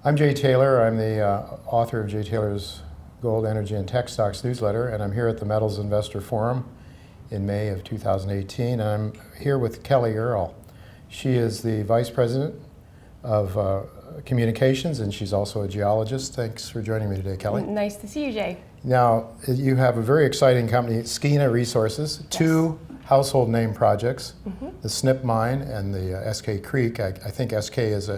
I'm Jay Taylor. I'm the author of Jay Taylor's Gold, Energy, and Tech Stocks newsletter, and I'm here at the Metals Investor Forum in May of 2018. And I'm here with Kelly Earle. She is the Vice President of Communications, and she's also a geologist. Thanks for joining me today, Kelly. Nice to see you, Jay. Now, you have a very exciting company, Skeena Resources, Yes. two household name projects, the Snip Mine and the SK Creek. I think SK is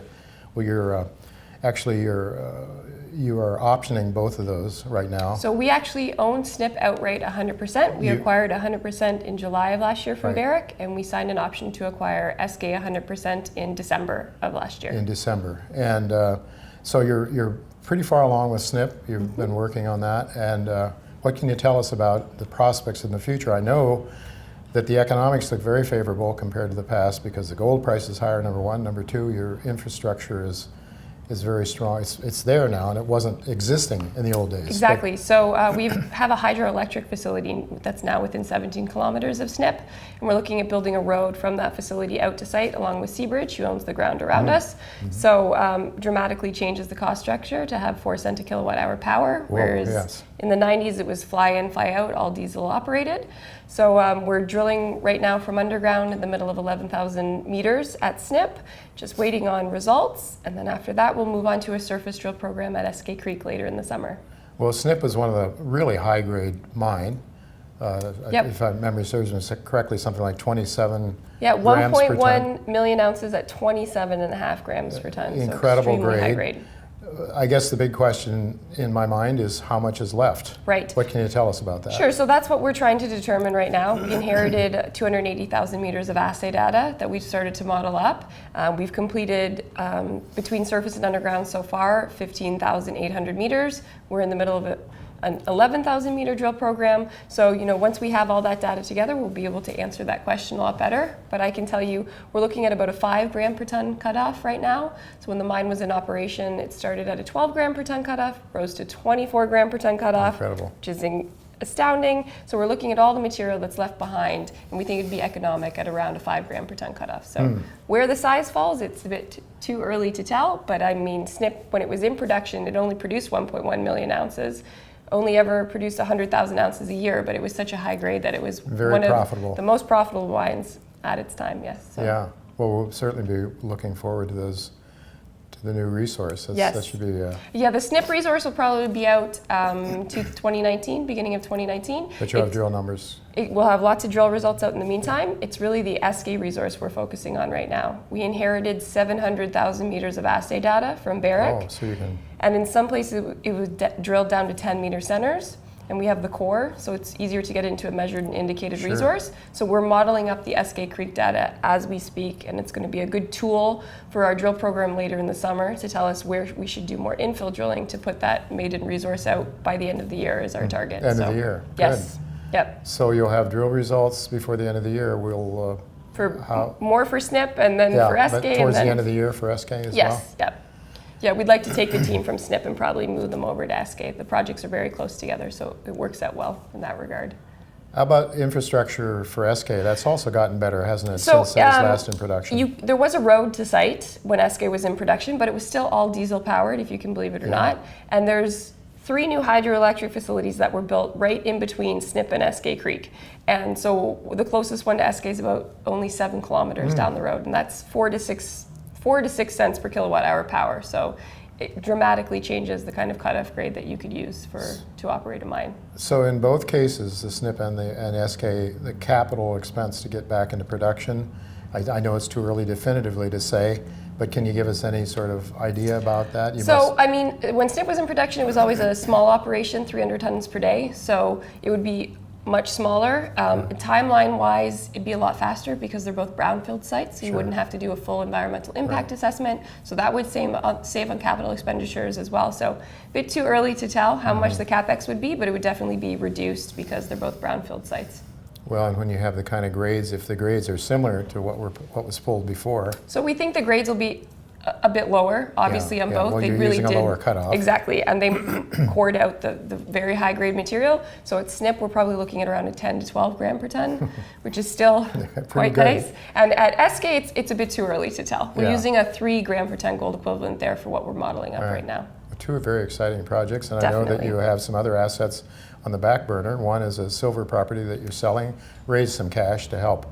you are optioning both of those right now. So we actually own Snip outright 100%. We acquired 100% in July of last year from Barrick, and we signed an option to acquire SK 100% in December of last year. In December. And so you're pretty far along with Snip. You've been working on that. And what can you tell us about the prospects in the future? I know that the economics look very favorable compared to the past because the gold price is higher, number one. Number two, your infrastructure is very strong. It's there now, and it wasn't existing in the old days. Exactly. So we have a hydroelectric facility that's now within 17 kilometers of Snip, and we're looking at building a road from that facility out to site along with Seabridge, who owns the ground around us. So dramatically changes the cost structure to have 4 cent a kilowatt hour power, whereas in the 90s it was fly in, fly out, all diesel operated. So we're drilling right now from underground in the middle of 11,000 meters at Snip, just waiting on results. And then after that, we'll move on to a surface drill program at SK Creek later in the summer. Well, Snip is one of the really high-grade mine. If my memory serves me correctly, something like 27 grams per ton. 1.1 million ounces at 27.5 grams per ton. Incredible so grade. High grade. I guess the big question in my mind is how much is left? Right. What can you tell us about that? Sure, so that's what we're trying to determine right now. We inherited 280,000 meters of assay data that we've started to model up. We've completed, between surface and underground so far, 15,800 meters. We're in the middle of an 11,000 meter drill program. So, once we have all that data together, we'll be able to answer that question a lot better. But I can tell you, we're looking at about a 5 gram per ton cutoff right now. So when the mine was in operation, it started at a 12 gram per ton cutoff, rose to 24 gram per ton cutoff. Incredible. Which is astounding. So we're looking at all the material that's left behind, and we think it'd be economic at around a 5 gram per ton cutoff. So where the size falls, it's a bit too early to tell. But I mean, Snip, when it was in production, it only produced 1.1 million ounces. Only ever produced 100,000 ounces a year, but it was such a high grade that it was one of the most profitable mines at its time, yes. So. Yeah, well, we'll certainly be looking forward to the new resource. That should be... Yeah, the Snip resource will probably be out to 2019, beginning of 2019. But you'll have drill numbers. We'll have lots of drill results out in the meantime. It's really the SK resource we're focusing on right now. We inherited 700,000 meters of assay data from Barrick. Oh, so you can... And in some places, it was drilled down to 10-meter centers. And we have the core, so it's easier to get into a measured and indicated resource. So we're modeling up the SK Creek data as we speak, and it's going to be a good tool for our drill program later in the summer to tell us where we should do more infill drilling to put that maiden resource out by the end of the year is our target. End of the year. Yes. Good. Yep. So you'll have drill results before the end of the year. We'll more for Snip and then for SK. But towards the end of the year for SK as well? Yes. Yep. Yeah, we'd like to take the team from Snip and probably move them over to SK. The projects are very close together, so it works out well in that regard. How about infrastructure for SK? That's also gotten better, hasn't it, since it was last in production? There was a road to site when SK was in production, but it was still all diesel powered, if you can believe it or not. And there's 3 new hydroelectric facilities that were built right in between Snip and SK Creek. And so the closest one to SK is about only 7 kilometers down the road, and that's 4 to 6 cents per kilowatt hour power. So it dramatically changes the kind of cutoff grade that you could use to operate a mine. So in both cases, the SNP and SK, the capital expense to get back into production, I know it's too early definitively to say, but can you give us any sort of idea about that? I mean, when SNP was in production, it was always a small operation, 300 tons per day. So it would be much smaller. Timeline-wise, it'd be a lot faster because they're both brownfield sites, so you wouldn't have to do a full environmental impact assessment. So that would save on capital expenditures as well. So a bit too early to tell how much the CapEx would be, but it would definitely be reduced because they're both brownfield sites. Well, and when you have the kind of grades, if the grades are similar to what was pulled before. So we think the grades will be a bit lower, obviously, on both. Well, They you're really using did a lower cutoff. exactly, and they cored out the very high grade material. So at SNP, we're probably looking at around a 10 to 12 gram per ton, which is still quite good. nice. And at SK, it's a bit too early to tell. We're Yeah. using a 3 gram per ton gold equivalent there for what we're modeling up right now. Two very exciting projects, and I know that Definitely. you have some other assets on the back burner. One is a silver property that you're selling, raise some cash to help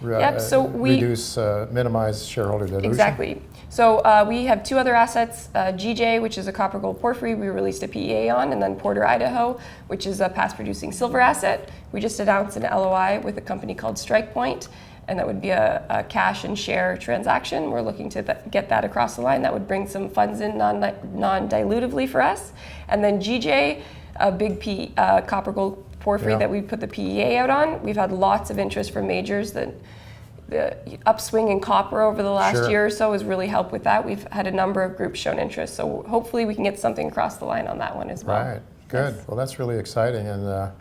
reduce, minimize shareholder dilution. Exactly. So we have 2 other assets, GJ, which is a copper gold porphyry we released a PEA on, and then Porter, Idaho, which is a past producing silver asset. We just announced an LOI with a company called Strike Point, and that would be a cash and share transaction. We're looking to get that across the line. That would bring some funds in non-dilutively for us. And then GJ, a big copper gold porphyry that we put the PEA out on. We've had lots of interest from majors. The upswing in copper over the last year or so has really helped with that. We've had a number of groups shown interest, so hopefully we can get something across the line on that one as well. Right, good. Yes. Well, that's really exciting, and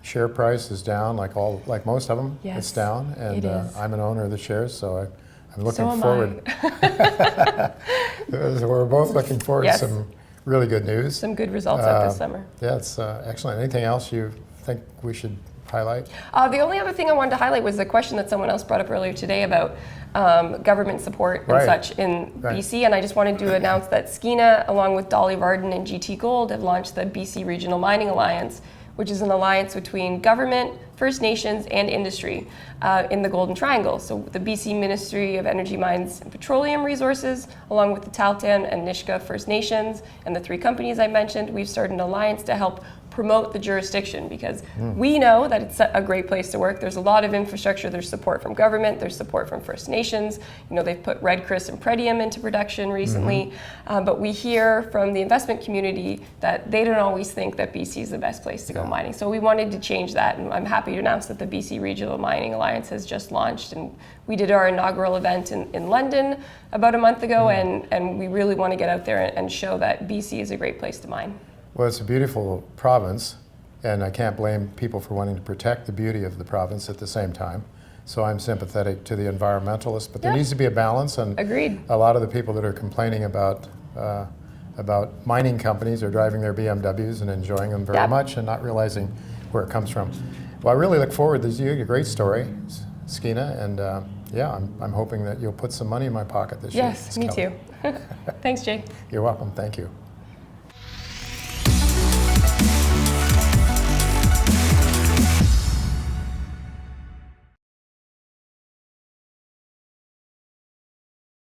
share price is down, like most of them. Yes, it's down, and it is. I'm an owner of the shares, so I'm looking So forward. So we're both looking forward to some really good news. Some good results out this summer. Yeah, it's excellent. Anything else you think we should highlight? The only other thing I wanted to highlight was a question that someone else brought up earlier today about government support and such in BC, and I just wanted to announce that Skeena, along with Dolly Varden and GT Gold, have launched the BC Regional Mining Alliance, which is an alliance between government, First Nations, and industry in the Golden Triangle. So the BC Ministry of Energy, Mines and Petroleum Resources, along with the Tahltan and Nisga'a First Nations, and the 3 companies I mentioned, we've started an alliance to help promote the jurisdiction, because we know that it's a great place to work. There's a lot of infrastructure. There's support from government. There's support from First Nations. You know, they've put red chris and pretium into production recently. But we hear from the investment community that they don't always think that BC is the best place to go mining. So we wanted to change that, and I'm happy to announce that the BC Regional Mining Alliance has just launched, and we did our inaugural event in London about a month ago, and we really want to get out there and show that BC is a great place to mine. Well, it's a beautiful province, and I can't blame people for wanting to protect the beauty of the province at the same time. So I'm sympathetic to the environmentalists, but there needs to be a balance. And agreed. A lot of the people that are complaining about mining companies are driving their BMWs and enjoying them very much and not realizing where it comes from. Well, I really look forward to you. A great story, Skeena, and I'm hoping that you'll put some money in my pocket this year. Yes, me too. Thanks, Jay. You're welcome. Thank you.